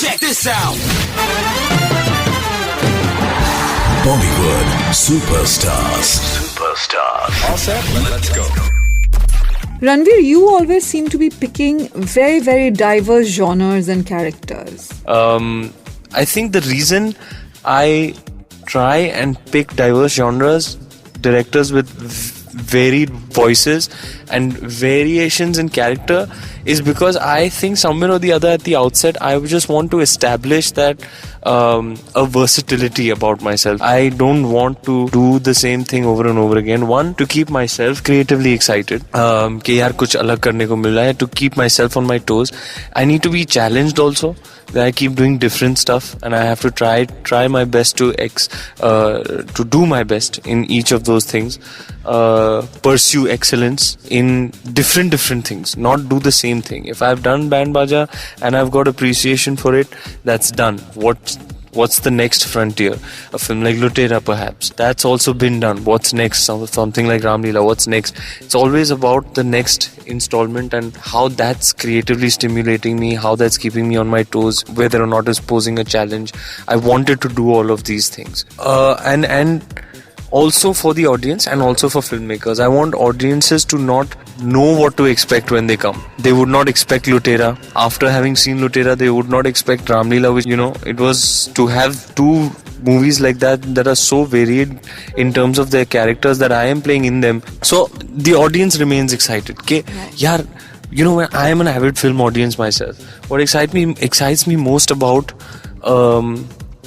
Check this out. Bollywood Superstars. All set? Let's go. Ranveer, you always seem to be picking very, very diverse genres and characters. I think the reason I try and pick diverse genres, directors with varied voices and variations in character, is because I think somewhere or the other at the outset I just want to establish that a versatility about myself. I don't want to do the same thing over and over again. One, to keep myself creatively excited, कि यार कुछ अलग करने को मिल रहा है, to keep myself on my toes. I need to be challenged also, that I keep doing different stuff and I have to try my best to do my best in each of those things, pursue excellence in different things, not do the same thing. If I've done band baja and I've got appreciation for it, that's done. What's the next frontier? A film like Lutera, perhaps, that's also been done. What's next? Something like Ram Leela, what's next? It's always about the next installment and how that's creatively stimulating me, how that's keeping me on my toes, whether or not it's posing a challenge. I wanted to do all of these things, and also for the audience and also for filmmakers, I want audiences to not know what to expect when they come. They would not expect Lutera. After having seen Lutera, they would not expect Ram Leela, which, it was to have two movies like that are so varied in terms of their characters that I am playing in them. So the audience remains excited. Okay, yaar, when I am an avid film audience myself, what excites me most about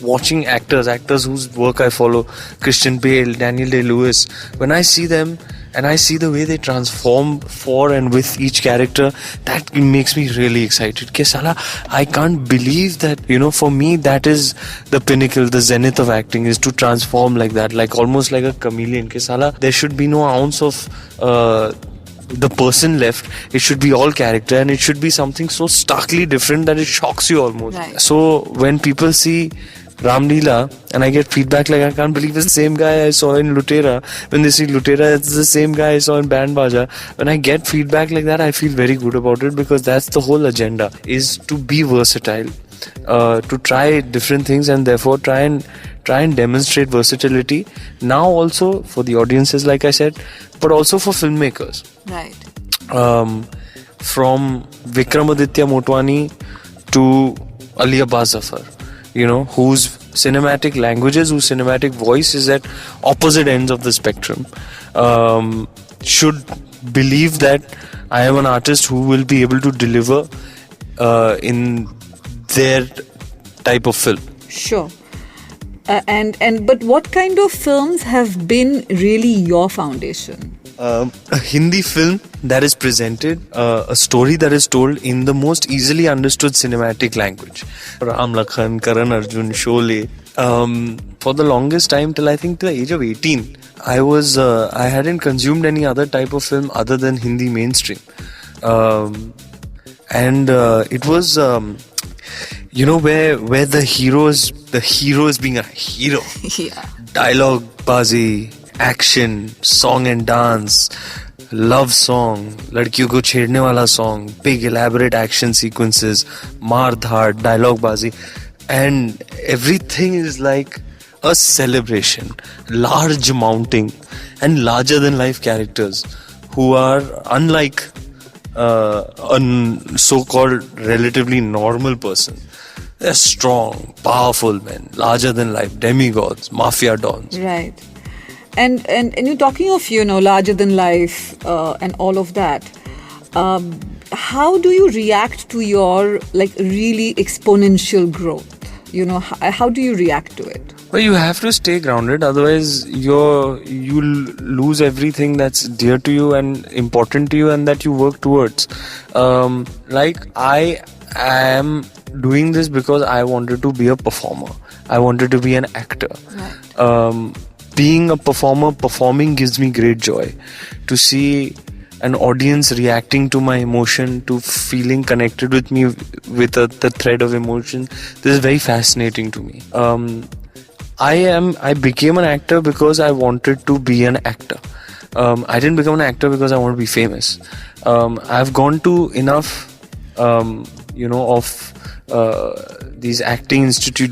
watching actors whose work I follow, Christian Bale, Daniel Day-Lewis, when I see them and I see the way they transform for and with each character, that makes me really excited. Ke sala, I can't believe that, for me that is the pinnacle, the zenith of acting, is to transform like that, like almost like a chameleon. Ke sala, there should be no ounce of the person left. It should be all character and it should be something so starkly different that it shocks you almost. Right. So when people see Ram Leela and I get feedback like, I can't believe it's the same guy I saw in Lutera. When they see Lutera, it's the same guy I saw in Band Baja. When I get feedback like that, I feel very good about it, because that's the whole agenda, is to be versatile, to try different things and therefore try and demonstrate versatility. Now also for the audiences, like I said, but also for filmmakers. Right. From Vikramaditya Motwani to Ali Abbas Zafar, whose cinematic languages, whose cinematic voice is at opposite ends of the spectrum, should believe that I am an artist who will be able to deliver in their type of film. Sure. But what kind of films have been really your foundation? A Hindi film that is presented, a story that is told in the most easily understood cinematic language. Ram Lakhan, Karan Arjun, Sholay. For the longest time, till I think the age of 18, I hadn't consumed any other type of film other than Hindi mainstream. It was where the hero is being a hero. Yeah. Dialogue bazi, action, song and dance, love song, ladkiyon ko chhedne wala song, big elaborate action sequences, maar dhaad, dialogue bazi, and everything is like a celebration, large mounting and larger than life characters who are unlike a so-called relatively normal person. They're strong, powerful men, larger than life, demigods, mafia dons. Right. And you're talking of, larger than life and all of that. How do you react to your really exponential growth? How do you react to it? Well, you have to stay grounded, otherwise you'll lose everything that's dear to you and important to you and that you work towards. I am doing this because I wanted to be a performer. I wanted to be an actor. Right. Being a performer, performing gives me great joy. To see an audience reacting to my emotion, to feeling connected with me with the thread of emotion, this is very fascinating to me. I became an actor because I wanted to be an actor. I didn't become an actor because I want to be famous. I've gone to enough, of these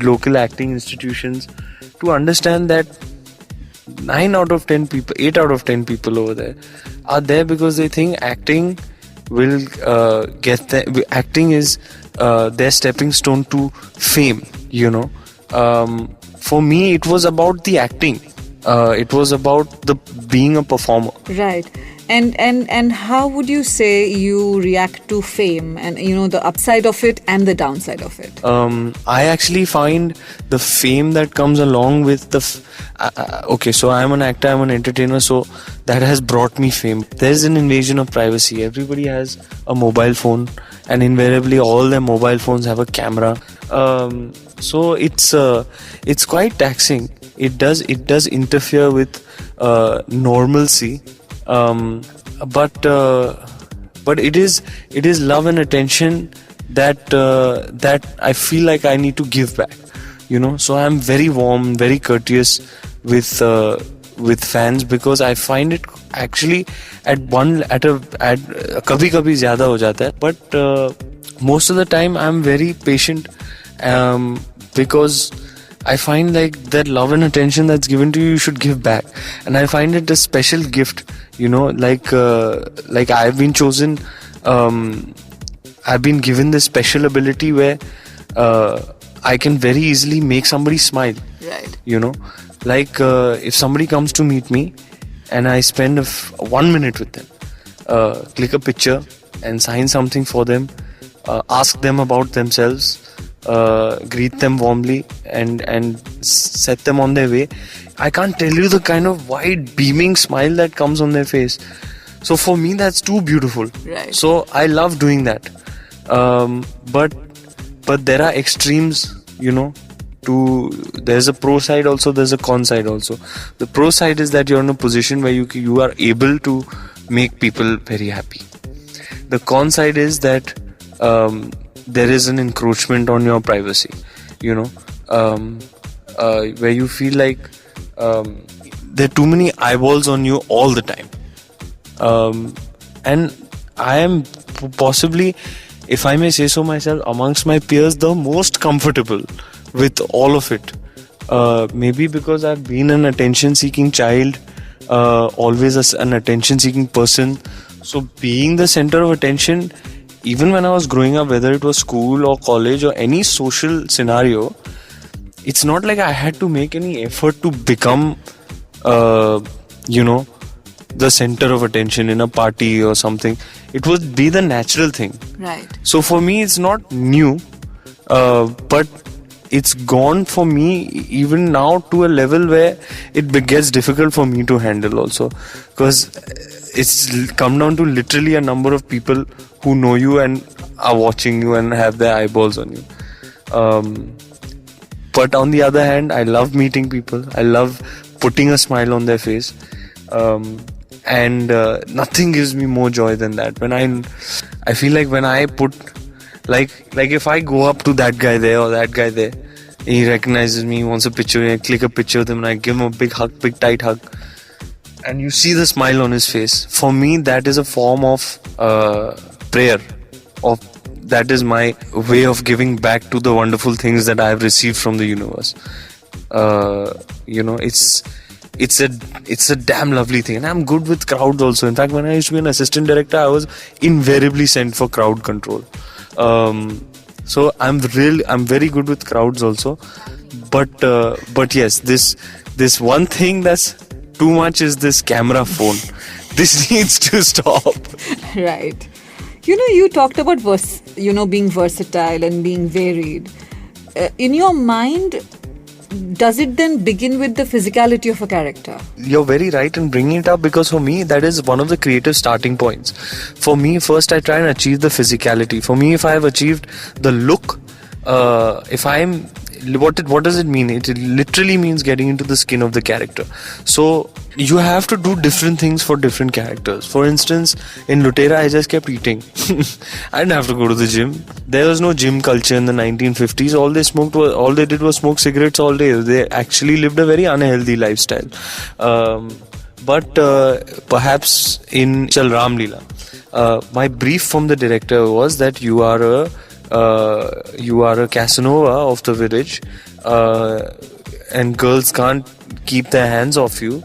local acting institutions, to understand that 9 out of 10 people, 8 out of 10 people over there are there because they think acting will acting is their stepping stone to fame, for me it was about the acting. It was about the being a performer. Right. And how would you say you react to fame and the upside of it and the downside of it? I actually find the fame that comes along with the okay, so I'm an actor, I'm an entertainer, so that has brought me fame. There's an invasion of privacy. Everybody has a mobile phone, and invariably all their mobile phones have a camera. So it's quite taxing. It does interfere with normalcy. But it is love and attention that I feel like I need to give back, so I'm very warm, very courteous with fans, because I find it actually kabhi zyada ho jata hai, but most of the time I'm very patient, because I find like that love and attention that's given to you should give back, and I find it a special gift, like I've been chosen, I've been given this special ability where I can very easily make somebody smile. Right. Like if somebody comes to meet me and I spend 1 minute with them, click a picture and sign something for them, ask them about themselves, greet them warmly and set them on their way, I can't tell you the kind of wide beaming smile that comes on their face. So for me that's too beautiful. Right. So I love doing that. But there are extremes, there's a pro side also, there's a con side also. The pro side is that you're in a position where you are able to make people very happy. The con side is that there is an encroachment on your privacy, where you feel like there are too many eyeballs on you all the time. And I am possibly, if I may say so myself, amongst my peers, the most comfortable with all of it. Maybe because I've been an attention-seeking child, always an attention-seeking person. So being the center of attention, even when I was growing up, whether it was school or college or any social scenario, it's not like I had to make any effort to become, the center of attention in a party or something. It would be the natural thing. Right. So for me, it's not new, but it's gone for me even now to a level where it gets difficult for me to handle also, because it's come down to literally a number of people who know you and are watching you and have their eyeballs on you. But on the other hand, I love meeting people. I love putting a smile on their face. And nothing gives me more joy than that. When I feel like when I put, like if I go up to that guy there or that guy there, he recognizes me, he wants a picture, and I click a picture with him and I give him a big hug, big tight hug, and you see the smile on his face. For me, that is a form of prayer. That is my way of giving back to the wonderful things that I have received from the universe. It's a damn lovely thing, and I'm good with crowds also. In fact, when I used to be an assistant director, I was invariably sent for crowd control. So I'm very good with crowds also. But yes, this one thing that's too much is this camera phone. This needs to stop. Right. You talked about being versatile and being varied. In your mind, does it then begin with the physicality of a character? You're very right in bringing it up, because for me that is one of the creative starting points. For me, first I try and achieve the physicality. For me, if I have achieved the look, what does it mean? It literally means getting into the skin of the character. So you have to do different things for different characters. For instance, in Lutera, I just kept eating. I didn't have to go to the gym. There was no gym culture in the 1950s. All they did was smoke cigarettes all day. They actually lived a very unhealthy lifestyle. But perhaps in Chal Ram Leela, my brief from the director was that you are a you are a Casanova of the village, and girls can't keep their hands off you.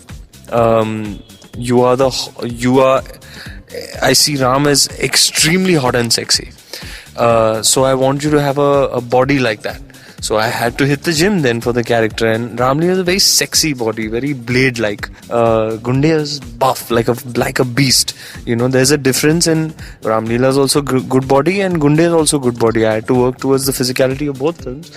I see Ram as extremely hot and sexy. So I want you to have a body like that. So I had to hit the gym then for the character, and Ramli has a very sexy body, very blade-like. Gunde is buff, like a beast. You know, there's a difference in Ramleela is also good body, and Gunde is also good body. I had to work towards the physicality of both films.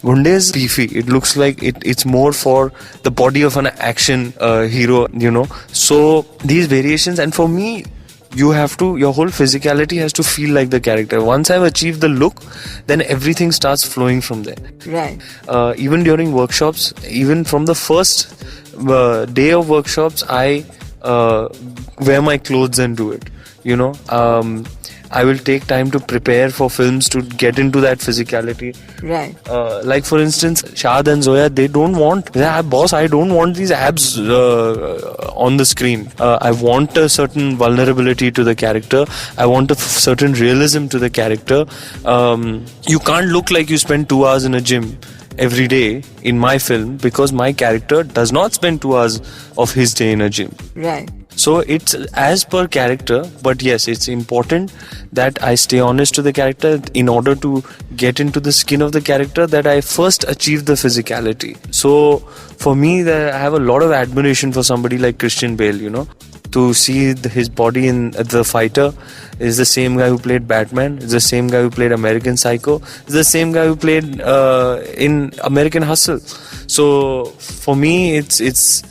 Gunde is beefy. It looks like it's more for the body of an action hero, you know. So these variations, and for me, your whole physicality has to feel like the character. Once I've achieved the look, then everything starts flowing from there. Right. Even during workshops, even from the first day of workshops, I wear my clothes and do it. You know, I will take time to prepare for films to get into that physicality. Right. Like for instance, Shad and Zoya, they don't want, boss, I don't want these abs on the screen. I want a certain vulnerability to the character. I want a certain realism to the character. You can't look like you spend 2 hours in a gym every day in my film, because my character does not spend 2 hours of his day in a gym. Right. So it's as per character, but yes, it's important that I stay honest to the character in order to get into the skin of the character, that I first achieve the physicality. So for me, I have a lot of admiration for somebody like Christian Bale, you know. To see his body in The Fighter is the same guy who played Batman, is the same guy who played American Psycho, is the same guy who played in American Hustle. So for me, it's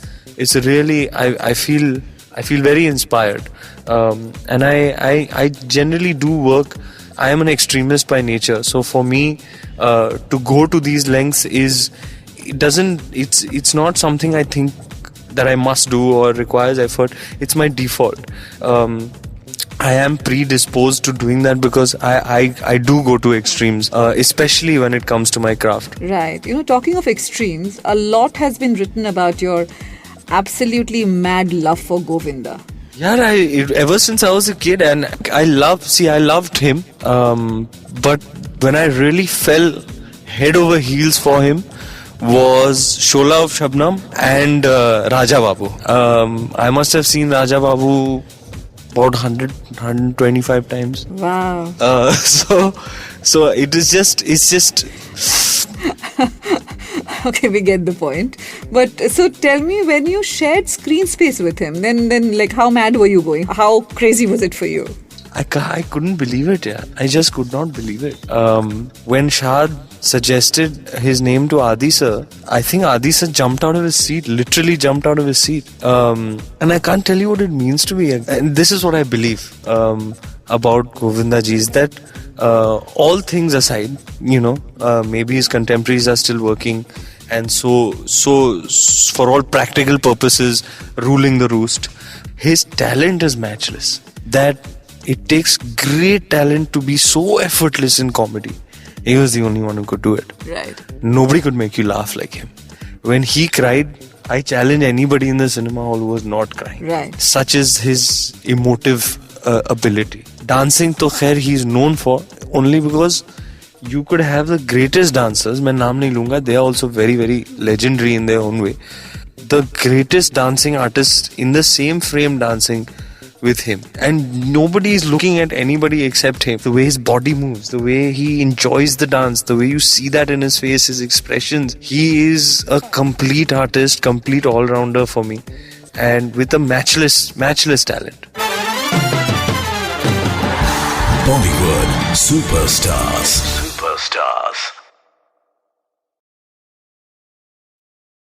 really, I feel very inspired, and I generally do work. I am an extremist by nature, so for me to go to these lengths it's not something I think that I must do or requires effort. It's my default. I am predisposed to doing that because I do go to extremes, especially when it comes to my craft. Right. You know, talking of extremes, a lot has been written about your absolutely mad love for Govinda. Yeah, ever since I was a kid, and I loved him. But when I really fell head over heels for him was Shola of Shabnam and Raja Babu. I must have seen Raja Babu about 125 times. Wow. So it's just. Okay, we get the point. But so tell me, when you shared screen space with him, then like how mad were you going? How crazy was it for you? I couldn't believe it, yeah. I just could not believe it. When Shad suggested his name to Adi sir, I think Adi sir jumped out of his seat, literally jumped out of his seat. And I can't tell you what it means to me. And this is what I believe about Govinda ji, is that all things aside, you know, maybe his contemporaries are still working, and so for all practical purposes ruling the roost, his talent is matchless. That it takes great talent to be so effortless in comedy. He was the only one who could do it. Right. Nobody could make you laugh like him. When he cried, I challenge anybody in the cinema hall who was not crying. Right. Such is his emotive ability. Dancing to khair he's known for, only because you could have the greatest dancers, main naam nahi lunga, they are also very, very legendary in their own way. The greatest dancing artists in the same frame dancing with him, and nobody is looking at anybody except him. The way his body moves, the way he enjoys the dance, the way you see that in his face, his expressions. He is a complete artist, complete all-rounder for me, and with a matchless talent. Bollywood Superstars.